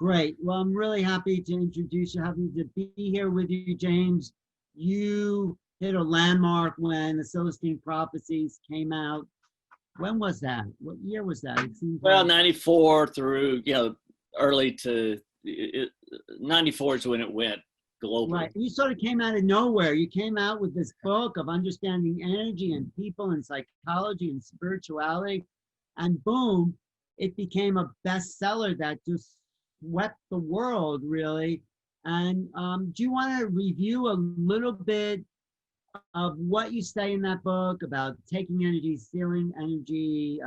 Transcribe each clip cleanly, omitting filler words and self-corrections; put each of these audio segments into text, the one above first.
Great. Well, I'm really happy to introduce you, happy to be here with you, James. You hit a landmark when the Celestine prophecies came out. When was that? What year was that? It seems Well, like 94 through, early to 94 is when it went global. right. You sort of came out of nowhere. You came out with this book of understanding energy and people and psychology and spirituality, and boom, it became a bestseller that just swept the world, really. And do you want to review a little bit of what you say in that book about taking energy, stealing energy,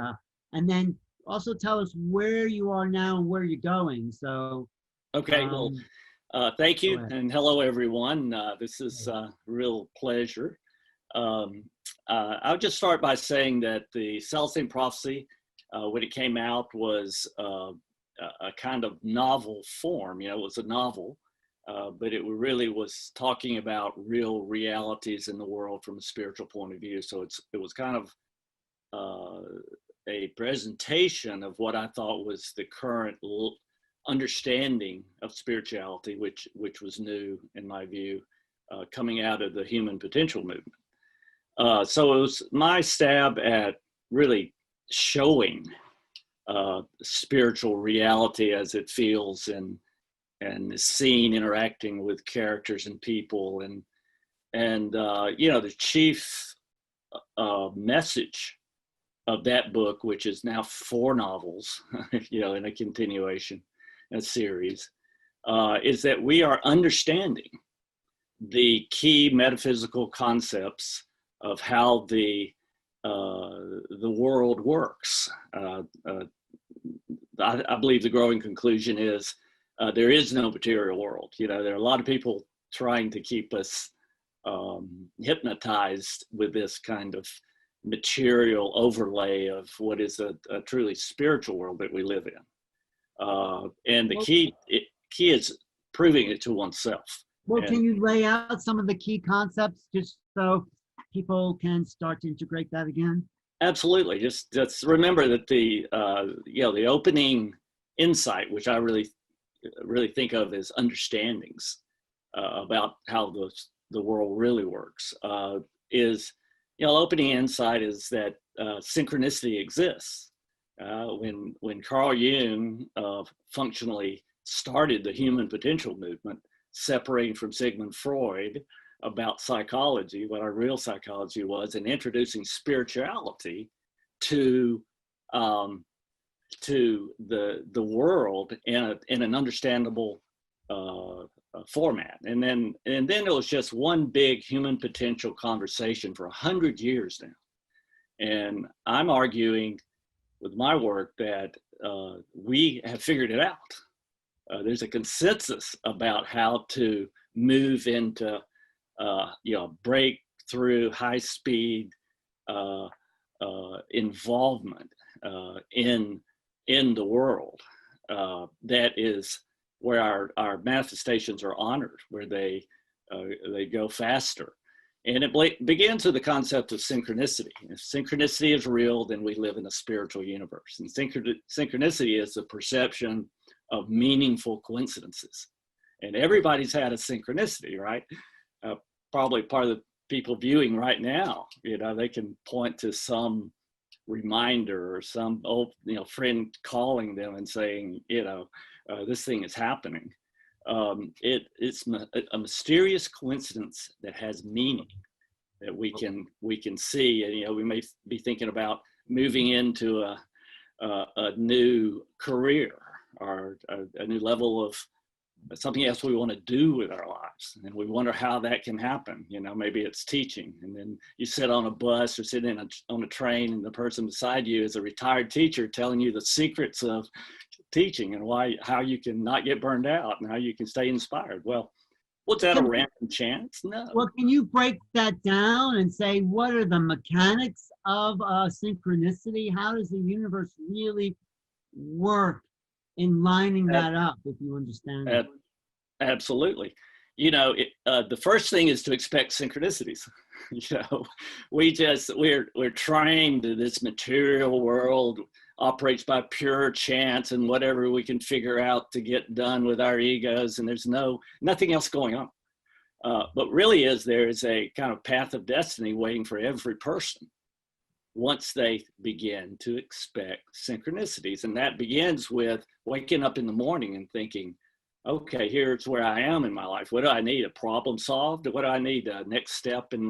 and then also tell us where you are now and where you're going? So, Okay, thank you, and hello, everyone. This is a real pleasure. I'll just start by saying that the Celestine prophecy, when it came out, was a kind of novel form. It was a novel, but it really was talking about real realities in the world from a spiritual point of view. So it was kind of a presentation of what I thought was the current understanding of spirituality, which was new in my view, coming out of the human potential movement. So it was my stab at really showing spiritual reality as it feels and is seen interacting with characters and people, and the chief message of that book, which is now 4 novels, in a continuation, a series, is that we are understanding the key metaphysical concepts of how the world works. I believe the growing conclusion is there is no material world. There are a lot of people trying to keep us hypnotized with this kind of material overlay of what is a truly spiritual world that we live in. And the key is proving it to oneself. Well, can you lay out some of the key concepts just so people can start to integrate that again? Absolutely. Just remember that the opening insight, which I really think of as understandings about how the world really works, is opening insight is that synchronicity exists. When Carl Jung functionally started the human potential movement, separating from Sigmund Freud about psychology, what our real psychology was, and introducing spirituality to the world in an understandable format. And then it was just one big human potential conversation for 100 years now. And I'm arguing with my work that we have figured it out. There's a consensus about how to move into breakthrough, high-speed involvement in the world. That is where our manifestations are honored, where they go faster. And it begins with the concept of synchronicity. If synchronicity is real, then we live in a spiritual universe. And synchronicity is the perception of meaningful coincidences. And everybody's had a synchronicity, right? Probably part of the people viewing right now, they can point to some reminder or some old, friend calling them and saying, this thing is happening. It's a mysterious coincidence that has meaning that we can see, and we may be thinking about moving into a new career or a new level of something else we want to do with our lives, and we wonder how that can happen. Maybe it's teaching, and then you sit on a bus or sit on a train, and the person beside you is a retired teacher telling you the secrets of teaching and how you can not get burned out and how you can stay inspired. Well, was that a random chance? No. Well, can you break that down and say what are the mechanics of synchronicity? How does the universe really work in lining that up, if you understand that? Absolutely. The first thing is to expect synchronicities. We're trained in this material world operates by pure chance and whatever we can figure out to get done with our egos, and there's nothing else going on. But really there is a kind of path of destiny waiting for every person once they begin to expect synchronicities. And that begins with waking up in the morning and thinking, okay, here's where I am in my life. What do I need? A problem solved? What do I need? A next step in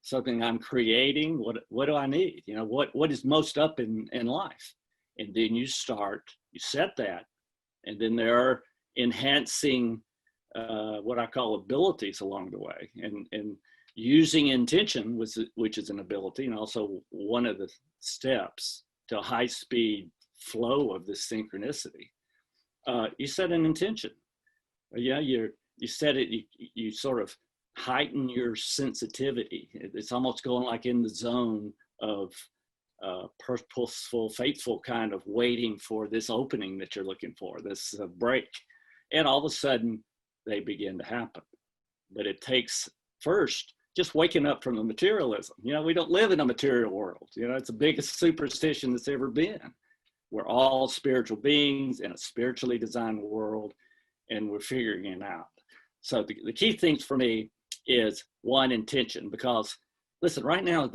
something I'm creating? What do I need? You know, what is most up in life? And then you set that, and then there are enhancing what I call abilities along the way, and using intention, which is an ability, and also one of the steps to a high-speed flow of this synchronicity. You set an intention. Yeah, you set it. You sort of heighten your sensitivity. It's almost going like in the zone of purposeful, faithful kind of waiting for this opening that you're looking for, this break, and all of a sudden they begin to happen. But it takes first just waking up from the materialism. You know, we don't live in a material world. You know, it's the biggest superstition that's ever been. We're all spiritual beings in a spiritually designed world, and we're figuring it out. So the key things for me is, one, intention, because listen, right now,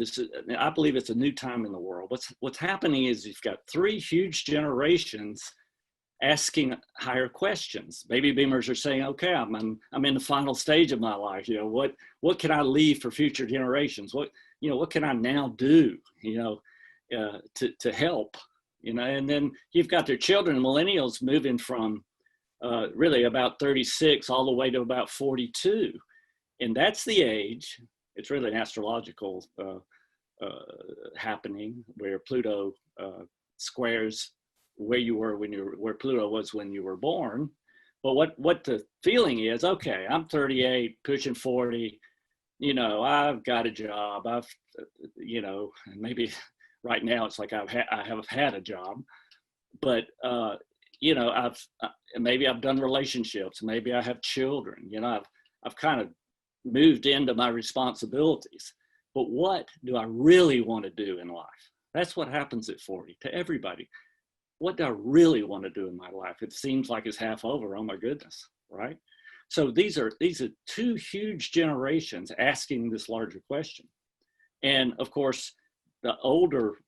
I believe it's a new time in the world. What's happening is you've got 3 huge generations asking higher questions. Baby boomers are saying, okay, I'm in the final stage of my life. You know, what can I leave for future generations? What can I now do, to help, and then you've got their children, millennials, moving from really about 36 all the way to about 42. And that's the age. It's really an astrological happening where Pluto squares where Pluto was when you were born. But what the feeling is, okay, I'm 38, pushing 40, I've got a job. Maybe right now it's like I have had a job, but maybe I've done relationships, maybe I have children, I've kind of moved into my responsibilities. But what do I really want to do in life? That's what happens at 40 to everybody. What do I really want to do in my life? It seems like it's half over. Oh my goodness, right? So these are 2 huge generations asking this larger question. And of course, the older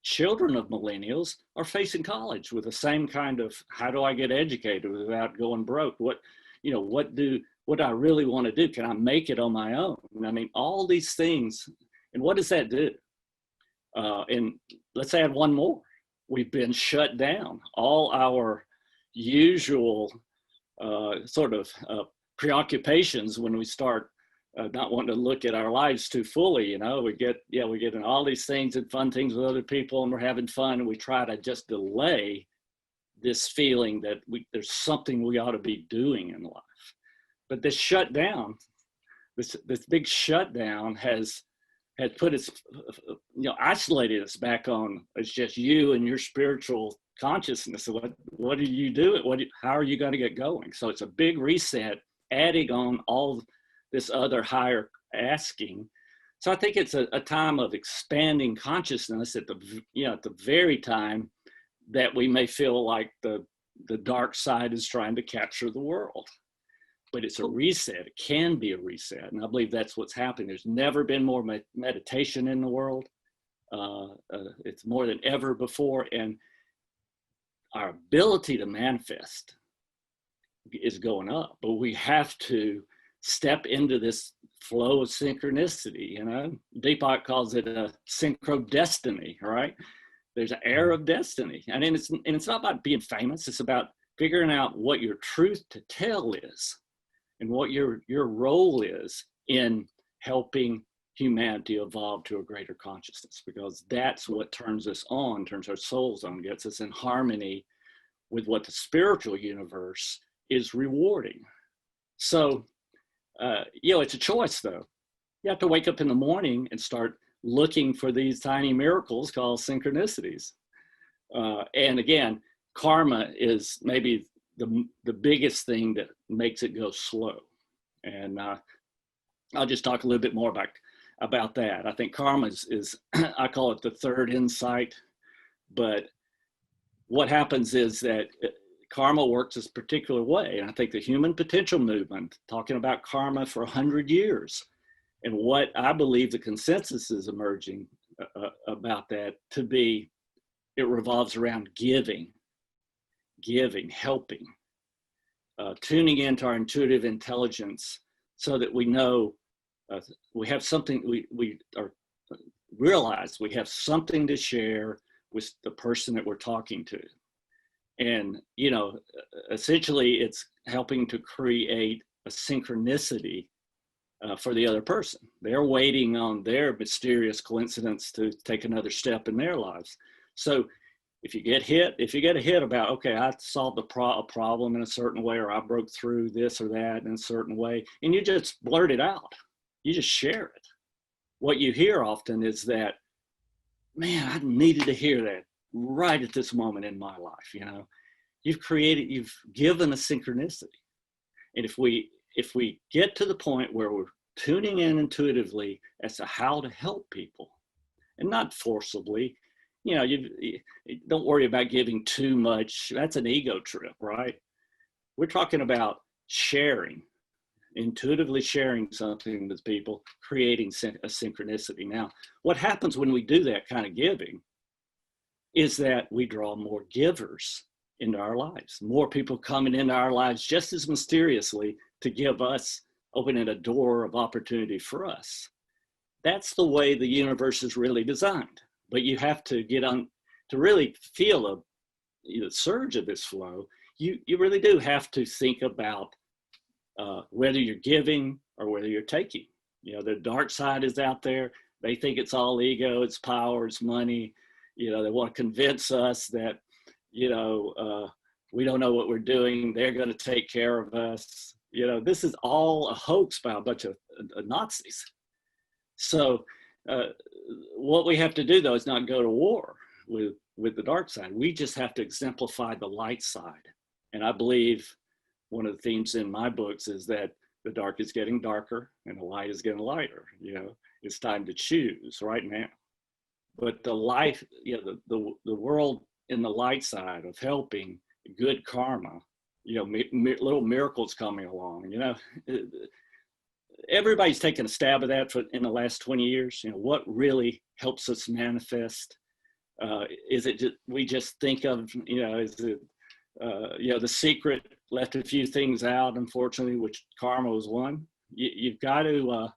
children of millennials are facing college with the same kind of, how do I get educated without going broke? What do I really want to do? Can I make it on my own? I mean, all these things. And what does that do? And let's add one more. We've been shut down. All our usual preoccupations when we start not wanting to look at our lives too fully, we get in all these things and fun things with other people, and we're having fun, and we try to just delay this feeling that there's something we ought to be doing in life. But this shutdown, this big shutdown has put us, isolated us back on. It's just you and your spiritual consciousness. So what do you do? How are you going to get going? So it's a big reset, adding on all this other higher asking. So I think it's a time of expanding consciousness at the very time that we may feel like the dark side is trying to capture the world. But it's a reset. It can be a reset. And I believe that's what's happening. There's never been more meditation in the world. It's more than ever before. And our ability to manifest is going up. But we have to step into this flow of synchronicity. Deepak calls it a synchrodestiny, right? There's an air of destiny. And it's not about being famous. It's about figuring out what your truth to tell is, and what your role is in helping humanity evolve to a greater consciousness, because that's what turns us on, turns our souls on, gets us in harmony with what the spiritual universe is rewarding. So, it's a choice though. You have to wake up in the morning and start looking for these tiny miracles called synchronicities. And again, karma is maybe the biggest thing that makes it go slow. And I'll just talk a little bit more about that. I think karma is I call it the third insight. But what happens is that karma works this particular way. And I think the human potential movement, talking about karma for 100 years, and what I believe the consensus is emerging about that to be, it revolves around giving, helping, tuning into our intuitive intelligence so that we know we have something, we are realize we have something to share with the person that we're talking to. And, you know, essentially it's helping to create a synchronicity for the other person. They're waiting on their mysterious coincidence to take another step in their lives. So if you get a hit about, okay, I solved a problem in a certain way, or I broke through this or that in a certain way, and you just blurt it out, you just share it. What you hear often is that, man, I needed to hear that right at this moment in my life. You know, you've given a synchronicity. And if we get to the point where we're tuning in intuitively as to how to help people, and not forcibly, you know, you don't worry about giving too much. That's an ego trip, right? We're talking about sharing, intuitively sharing something with people, creating a synchronicity. Now, what happens when we do that kind of giving is that we draw more givers into our lives, more people coming into our lives just as mysteriously to give us, opening a door of opportunity for us. That's the way the universe is really designed. But you have to get on, to really feel the surge of this flow, you really do have to think about whether you're giving or whether you're taking. You know, the dark side is out there. They think it's all ego, it's power, it's money. You know, they want to convince us that, you know, we don't know what we're doing. They're going to take care of us. You know, this is all a hoax by a bunch of Nazis. So what we have to do, though, is not go to war with the dark side. We just have to exemplify the light side. And I believe one of the themes in my books is that the dark is getting darker and the light is getting lighter. You know, it's time to choose right now. But the life, you know, the world in the light side of helping, good karma, you know, little miracles coming along, you know, everybody's taken a stab at that in the last 20 years. You know, what really helps us manifest? Is it just, we just think of, you know, is it, you know, The Secret left a few things out, unfortunately, which karma was one. You've got to,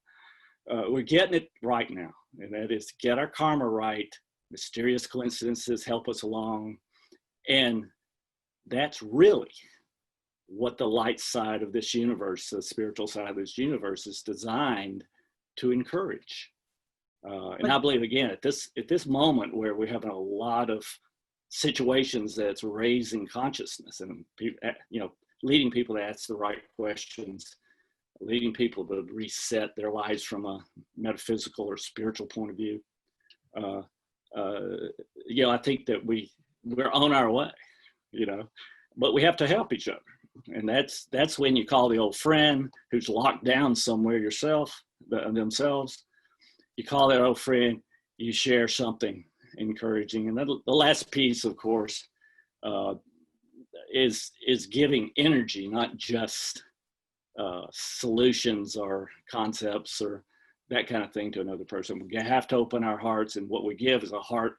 we're getting it right now. And that is to get our karma right. Mysterious coincidences help us along. And that's really what the light side of this universe, the spiritual side of this universe, is designed to encourage. And I believe, again, at this moment where we're having a lot of situations that's raising consciousness and, you know, leading people to ask the right questions, leading people to reset their lives from a metaphysical or spiritual point of view. You know, I think that we're on our way, you know, but we have to help each other. And that's when you call the old friend who's locked down somewhere themselves. You call that old friend, you share something encouraging. And then the last piece, of course, is giving energy, not just solutions or concepts or that kind of thing to another person. We have to open our hearts, and what we give is a heart,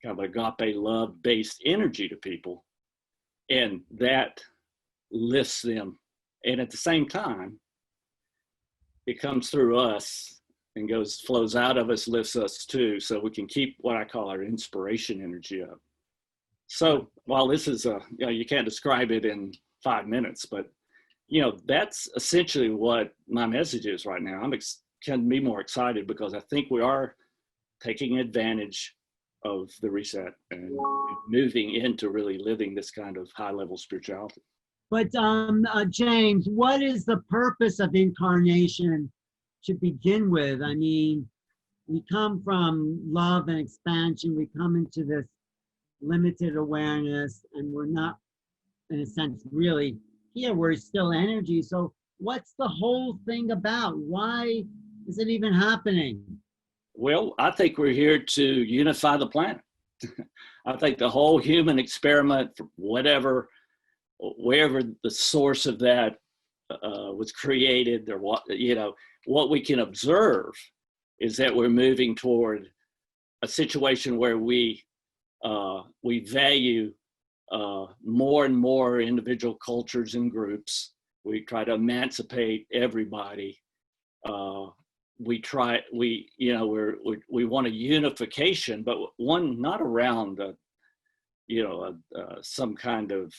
kind of agape love-based energy to people, and that lifts them. And at the same time, it comes through us and flows out of us, lifts us too, so we can keep what I call our inspiration energy up. So while this is you know, you can't describe it in 5 minutes, but you know, that's essentially what my message is right now. Can be more excited because I think we are taking advantage of the reset and moving into really living this kind of high level spirituality. But James, what is the purpose of incarnation to begin with? I mean, we come from love and expansion. We come into this limited awareness, and we're not, in a sense, really here. We're still energy. So what's the whole thing about? Why is it even happening? Well, I think we're here to unify the planet. I think the whole human experiment, whatever, wherever the source of that was created, or what we can observe is that we're moving toward a situation where we value more and more individual cultures and groups. We try to emancipate everybody. We want a unification, but one not around some kind of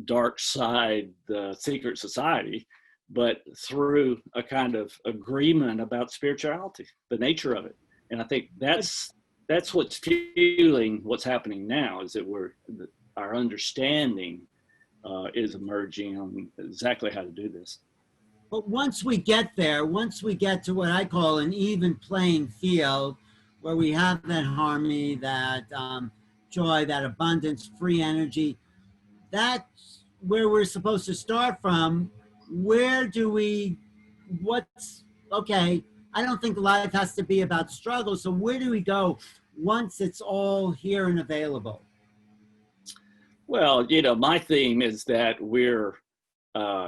dark side secret society, but through a kind of agreement about spirituality, the nature of it. And I think that's what's fueling what's happening now, is that our understanding is emerging on exactly how to do this. But once we get there, once we get to what I call an even playing field, where we have that harmony, that joy, that abundance, free energy, that's where we're supposed to start from. Okay, I don't think life has to be about struggle. So where do we go once it's all here and available? Well, my theme is that we're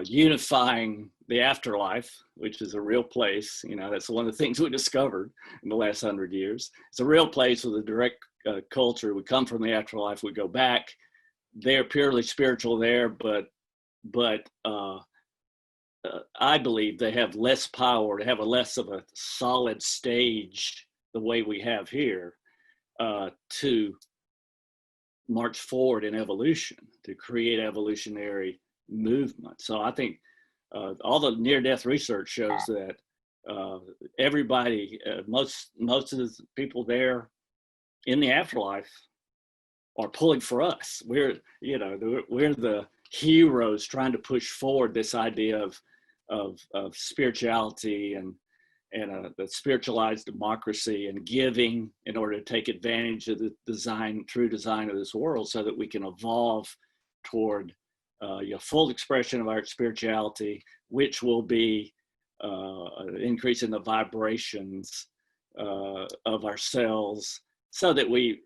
unifying the afterlife, which is a real place. That's one of the things we discovered in the last 100 years. It's a real place with a direct culture. We come from the afterlife, we go back. They're purely spiritual there, but I believe they have less power, to have less of a solid stage the way we have here, to march forward in evolution, to create evolutionary movement. So I think all the near-death research shows that everybody, most of the people there in the afterlife are pulling for us. We're the heroes trying to push forward this idea of spirituality and the spiritualized democracy and giving, in order to take advantage of the true design of this world, so that we can evolve toward full expression of our spirituality, which will be an increase in the vibrations of ourselves, so that we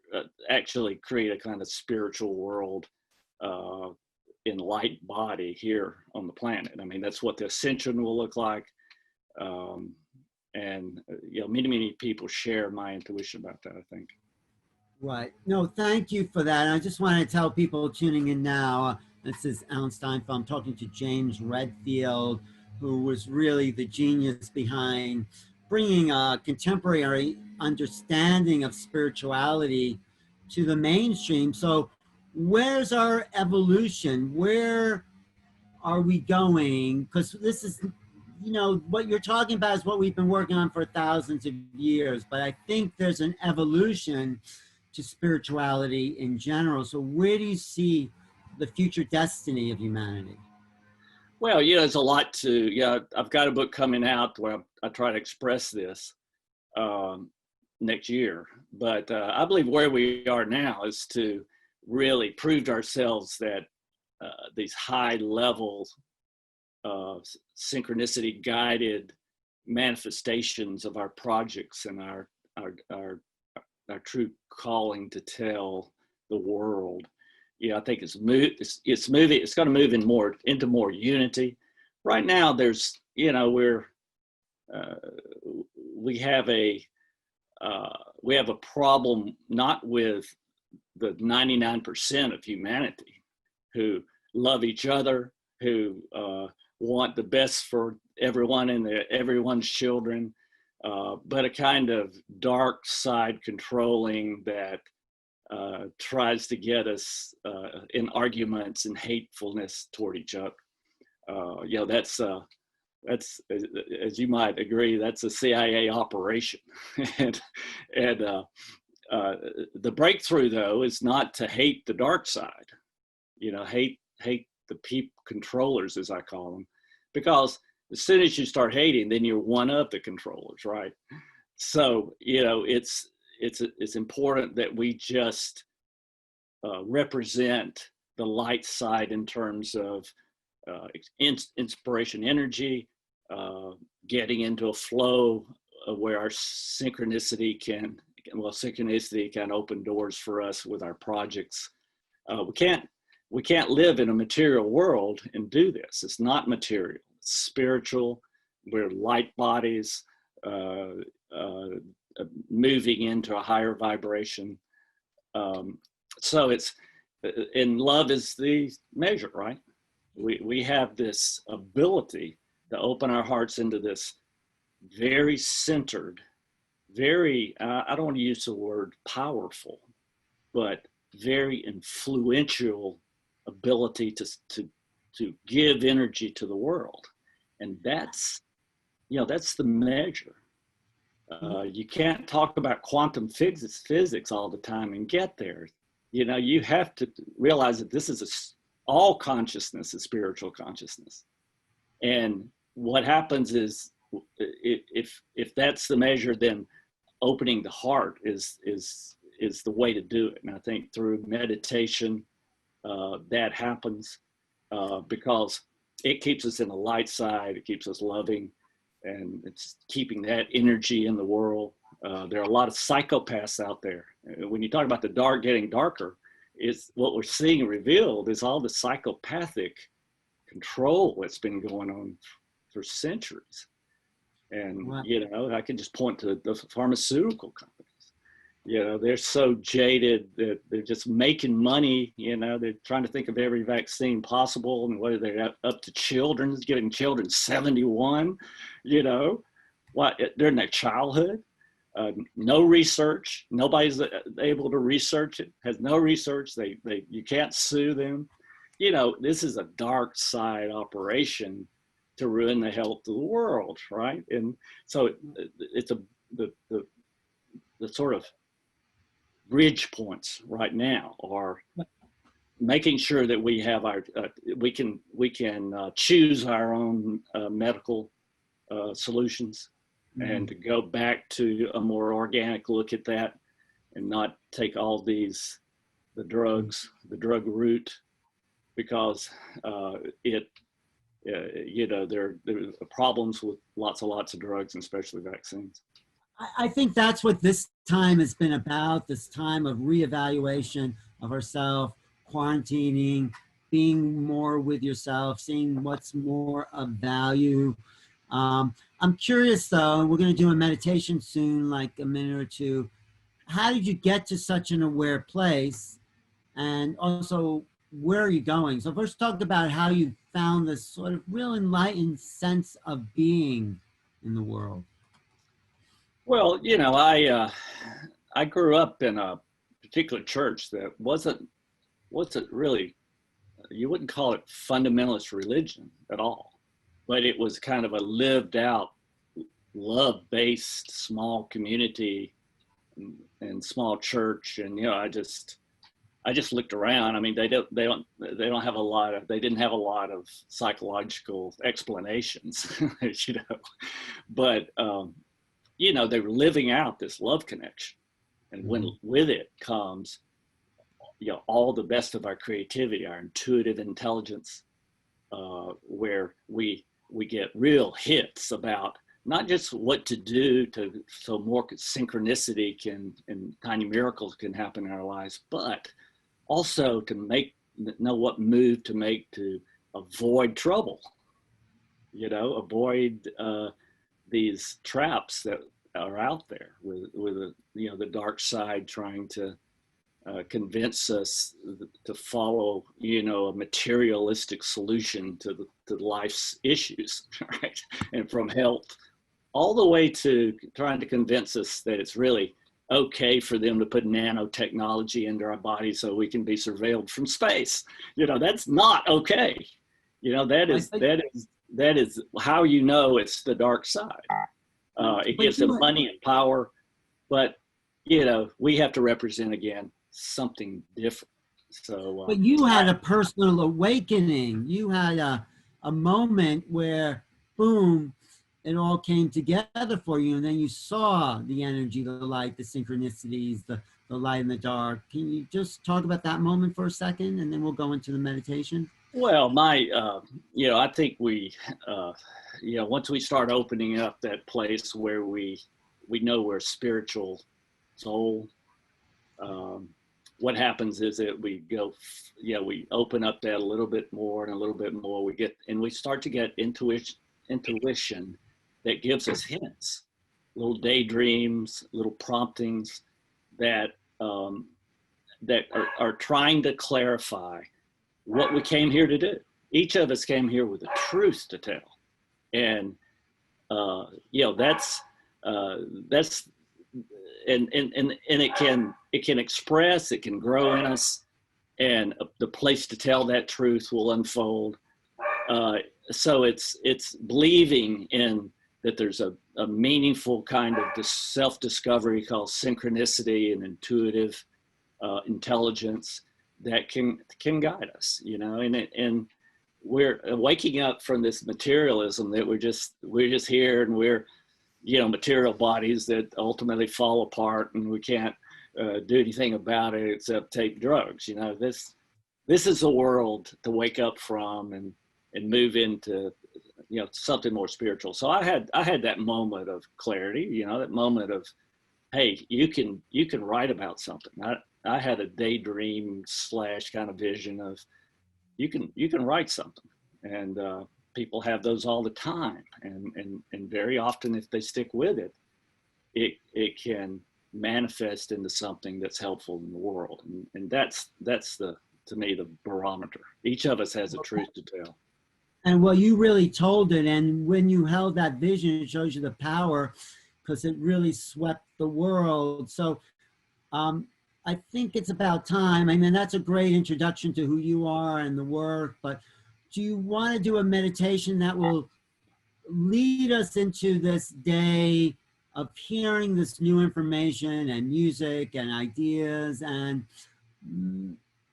actually create a kind of spiritual world in light body here on the planet. I mean, that's what the Ascension will look like. And many people share my intuition about that, I think. Right. No, thank you for that. And I just want to tell people tuning in now, this is Alan Steinfeld. I'm talking to James Redfield, who was really the genius behind bringing a contemporary understanding of spirituality to the mainstream. So where's our evolution? Where are we going? Because this is, what you're talking about is what we've been working on for thousands of years, but I think there's an evolution to spirituality in general. So where do you see the future destiny of humanity? Well, there's a lot to, I've got a book coming out where I try to express this next year. But I believe where we are now is to really prove to ourselves that these high levels of synchronicity guided manifestations of our projects and our true calling to tell the world. I think it's moving. It's going to move into more unity. Right now, there's we have a problem, not with the 99% of humanity who love each other, who want the best for everyone and everyone's children, but a kind of dark side controlling that tries to get us in arguments and hatefulness toward each other. That's as you might agree, that's a CIA operation. and the breakthrough, though, is not to hate the dark side. Hate the people controllers, as I call them, because as soon as you start hating, then you're one of the controllers, right? So it's important that we just represent the light side in terms of inspiration, energy, getting into a flow where our synchronicity well, Synchronicity can open doors for us with our projects. We can't live in a material world and do this. It's not material, it's spiritual. We're light bodies moving into a higher vibration. So and love is the measure, right? We have this ability to open our hearts into this very centered, very, I don't want to use the word powerful, but very influential ability to give energy to the world. And that's the measure. You can't talk about quantum physics all the time and get there. You have to realize that this is all consciousness is spiritual consciousness. And what happens is, if that's the measure, then opening the heart is the way to do it. And I think through meditation, that happens because it keeps us in the light side. It keeps us loving, and it's keeping that energy in the world. There are a lot of psychopaths out there. When you talk about the dark getting darker, is what we're seeing revealed is all the psychopathic control that's been going on for centuries. And, Wow. I can just point to the pharmaceutical companies. They're so jaded that they're just making money. They're trying to think of every vaccine possible, and whether they're up to children, giving children 71, during their childhood. No research. Nobody's able to research it. Has no research. You can't sue them. This is a dark side operation to ruin the health of the world, right? And so it's the sort of bridge points right now are making sure that we have we can choose our own medical solutions, and to go back to a more organic look at that, and not take all the drug route, because there are problems with lots of drugs, and especially vaccines. I think that's what this time has been about, this time of reevaluation of ourselves, quarantining, being more with yourself, seeing what's more of value. I'm curious though, and we're going to do a meditation soon, like a minute or two. How did you get to such an aware place? And also, where are you going? So first talk about how you found this sort of real enlightened sense of being in the world. Well, I grew up in a particular church that wasn't really, you wouldn't call it fundamentalist religion at all, but it was kind of a lived out, love-based small community and small church. And I just looked around. I mean, they didn't have a lot of psychological explanations, but they were living out this love connection. And when with it comes, all the best of our creativity, our intuitive intelligence, where we get real hits about not just what to do so more synchronicity and tiny miracles can happen in our lives, but also to know what move to make to avoid trouble, avoid these traps that are out there with the dark side trying to convince us to follow a materialistic solution to life's issues, right? And from health all the way to trying to convince us that it's really okay for them to put nanotechnology into our body so we can be surveilled from space. That's not okay. That is how it's the dark side. It gives them money and power, but we have to represent again something different. So, but you had a personal awakening. You had a moment where, boom, it all came together for you, and then you saw the energy, the light, the synchronicities, the light in the dark. Can you just talk about that moment for a second, and then we'll go into the meditation? Well, I think we, once we start opening up that place where we know we're spiritual soul. What happens is that we go, we open up that a little bit more and a little bit more. We start to get intuition that gives us hints, little daydreams, little promptings that are trying to clarify what we came here to do. Each of us came here with a truth to tell, and that's and it can express, it can grow in us, and the place to tell that truth will unfold. So it's believing in that there's a meaningful kind of self-discovery called synchronicity and intuitive intelligence that can guide us, and we're waking up from this materialism that we're just here, and we're material bodies that ultimately fall apart, and we can't do anything about it except take drugs. This is a world to wake up from and move into something more spiritual. So I had that moment of clarity, that moment of, hey, you can write about something. I had a daydream / kind of vision of you can write something, and people have those all the time, and very often, if they stick with it, it can manifest into something that's helpful in the world, and that's to me the barometer. Each of us has a truth to tell. And well, you really told it, and when you held that vision, it shows you the power, because it really swept the world. So I think it's about time. I mean, that's a great introduction to who you are and the work, but do you want to do a meditation that will lead us into this day of hearing this new information and music and ideas, and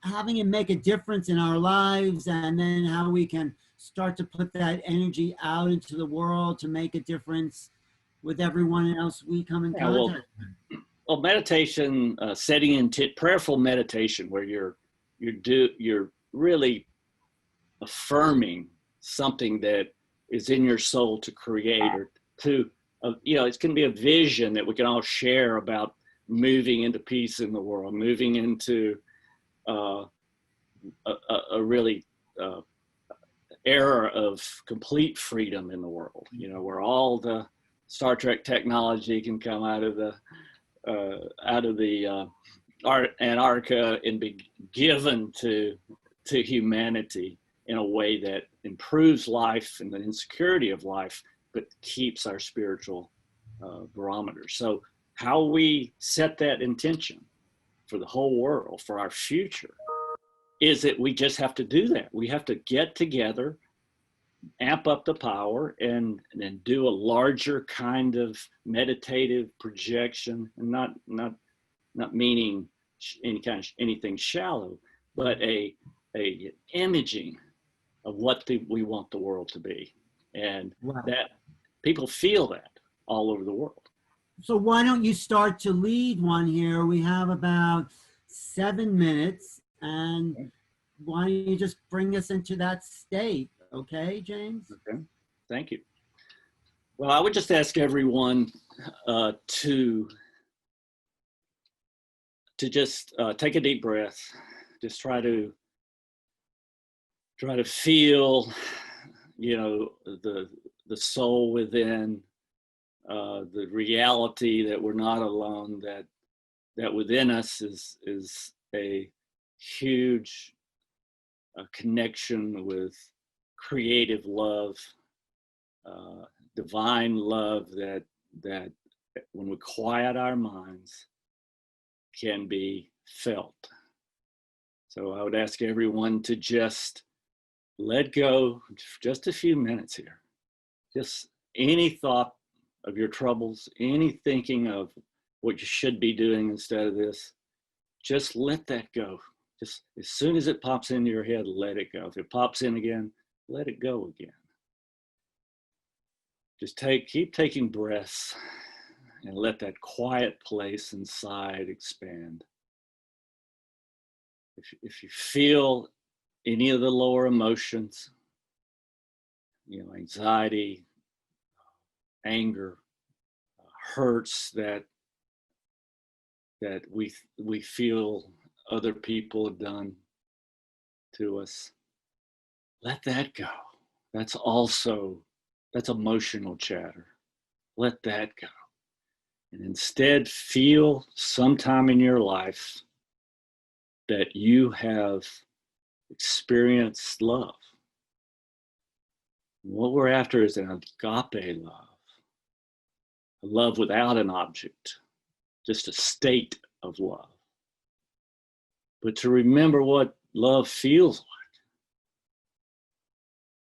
having it make a difference in our lives, and then how we can start to put that energy out into the world to make a difference with everyone else we come in contact with? Well, meditation, setting into prayerful meditation, where you're really affirming something that is in your soul to create, or to, it's going to be a vision that we can all share about moving into peace in the world, moving into a really era of complete freedom in the world, where all the Star Trek technology can come out of the Antarctica and be given to humanity in a way that improves life and the insecurity of life, but keeps our spiritual barometer. So how we set that intention for the whole world, for our future, is that we just have to do that. We have to get together, amp up the power, and then do a larger kind of meditative projection, and not meaning anything shallow, but a imaging of what we want the world to be, and wow, that people feel that all over the world. So why don't you start to lead one here? We have about 7 minutes, and why don't you just bring us into that state? Okay, James? Okay, thank you. Well, I would just ask everyone to just take a deep breath. Just try to feel, the soul within, the reality that we're not alone, that within us is a huge connection with creative love, divine love, that when we quiet our minds can be felt. So I would ask everyone to just let go for just a few minutes here. Just any thought of your troubles, any thinking of what you should be doing instead of this, just let that go. Just as soon as it pops into your head, let it go. If it pops in again, let it go again. Just keep taking breaths and let that quiet place inside expand. If you feel any of the lower emotions, anxiety, anger, hurts that that we feel other people have done to us, let that go. That's emotional chatter. Let that go. And instead feel sometime in your life that you have experienced love. What we're after is an agape love, a love without an object, just a state of love. But to remember what love feels like,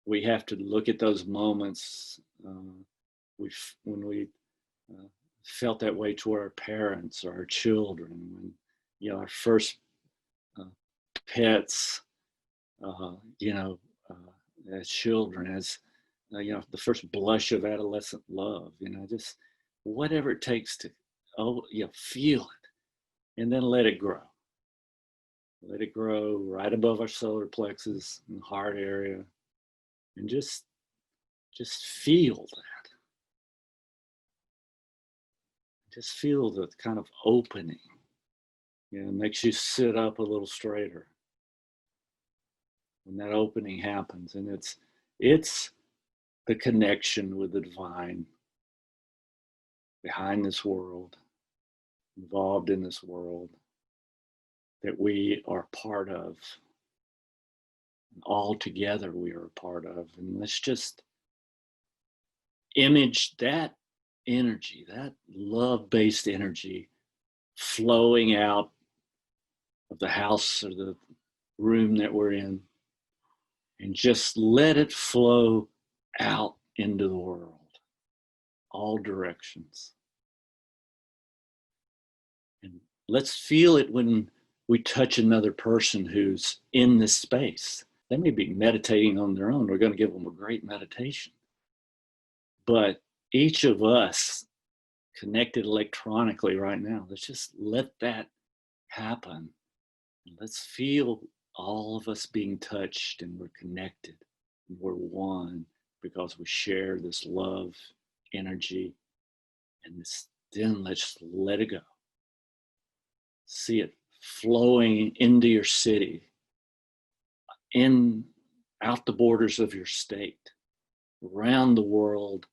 we have to look at those moments when we felt that way toward our parents or our children, when, you know, our first pets, as children, as the first blush of adolescent love, just whatever it takes to feel it, and then let it grow. Let it grow right above our solar plexus in the heart area, and just feel that. Just feel the kind of opening. It makes you sit up a little straighter when that opening happens, and it's the connection with the divine behind this world, involved in this world, that we are part of. And all together we are a part of. And let's just image that energy, that love-based energy, flowing out of the house or the room that we're in, and just let it flow out into the world, all directions. And let's feel it when we touch another person who's in this space. They may be meditating on their own. We're going to give them a great meditation. But each of us connected electronically right now, let's just let that happen. Let's feel all of us being touched, and we're connected, and we're one, because we share this love energy. And then let's let it go. See it flowing into your city, out the borders of your state, around the world,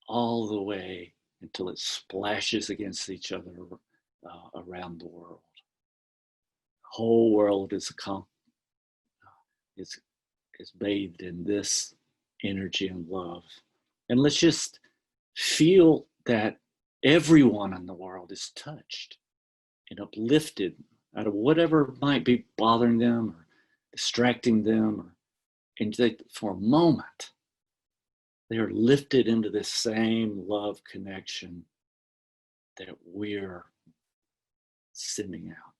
all the way until it splashes against each other around the world. The whole world is bathed in this energy and love. And let's just feel that everyone in the world is touched and uplifted out of whatever might be bothering them or distracting them, and for a moment, they are lifted into this same love connection that we're sending out.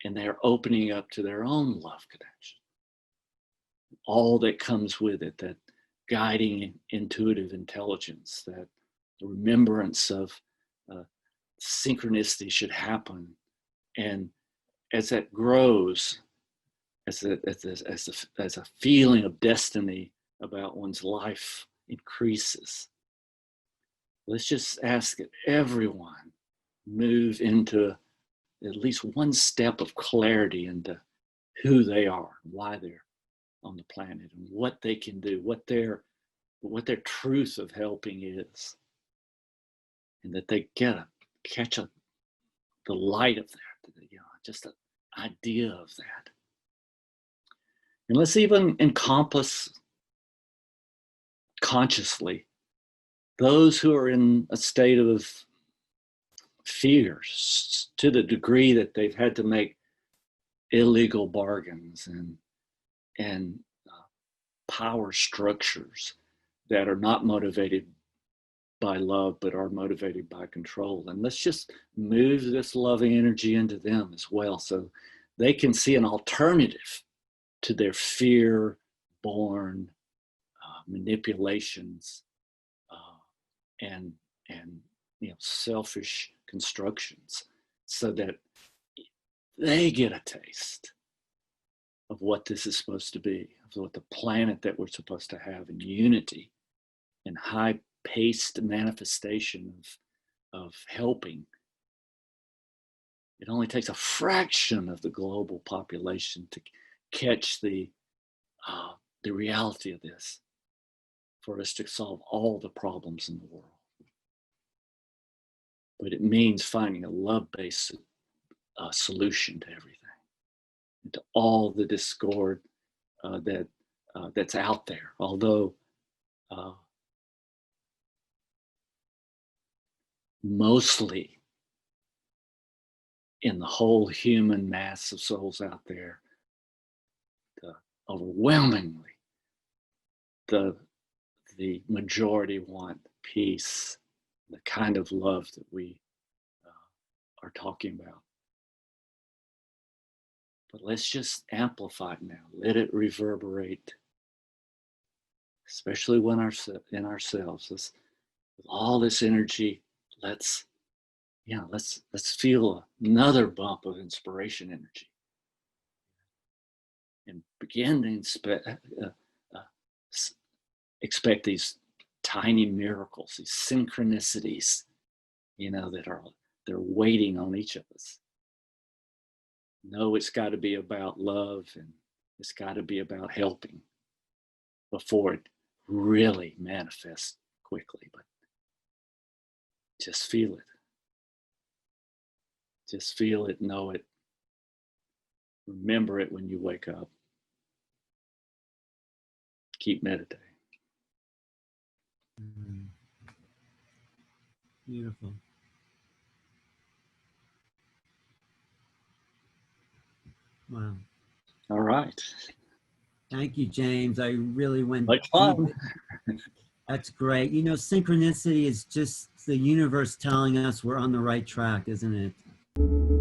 And they're opening up to their own love connection. All that comes with it, that guiding intuitive intelligence, that the remembrance of synchronicity should happen. And as that grows, as a feeling of destiny about one's life increases, let's just ask that everyone move into at least one step of clarity into who they are, why they're on the planet, and what they can do, what their truth of helping is, and that they catch the light of that, just an idea of that. And let's even encompass consciously those who are in a state of fear, to the degree that they've had to make illegal bargains and power structures that are not motivated by love, but are motivated by control. And let's just move this loving energy into them as well, so they can see an alternative to their fear-born manipulations and selfish constructions, so that they get a taste of what this is supposed to be, of what the planet that we're supposed to have in unity and high-paced manifestation of helping It only takes a fraction of the global population to catch the reality of this for us to solve all the problems in the world. But it means finding a love-based solution to everything, and to all the discord that's out there. Although mostly in the whole human mass of souls out there, overwhelmingly, the majority want peace, the kind of love that we are talking about. But let's just amplify it now. Let it reverberate, especially when in ourselves. With all this energy, let's feel another bump of inspiration energy, and begin to expect these tiny miracles, these synchronicities, they're waiting on each of us. No, it's got to be about love, and it's got to be about helping before it really manifests quickly. But just feel it. Just feel it, know it. Remember it when you wake up. Keep meditating. Beautiful. Wow. All right. Thank you, James. I really went Much fun. deep. That's great. You know, synchronicity is just the universe telling us we're on the right track, isn't it?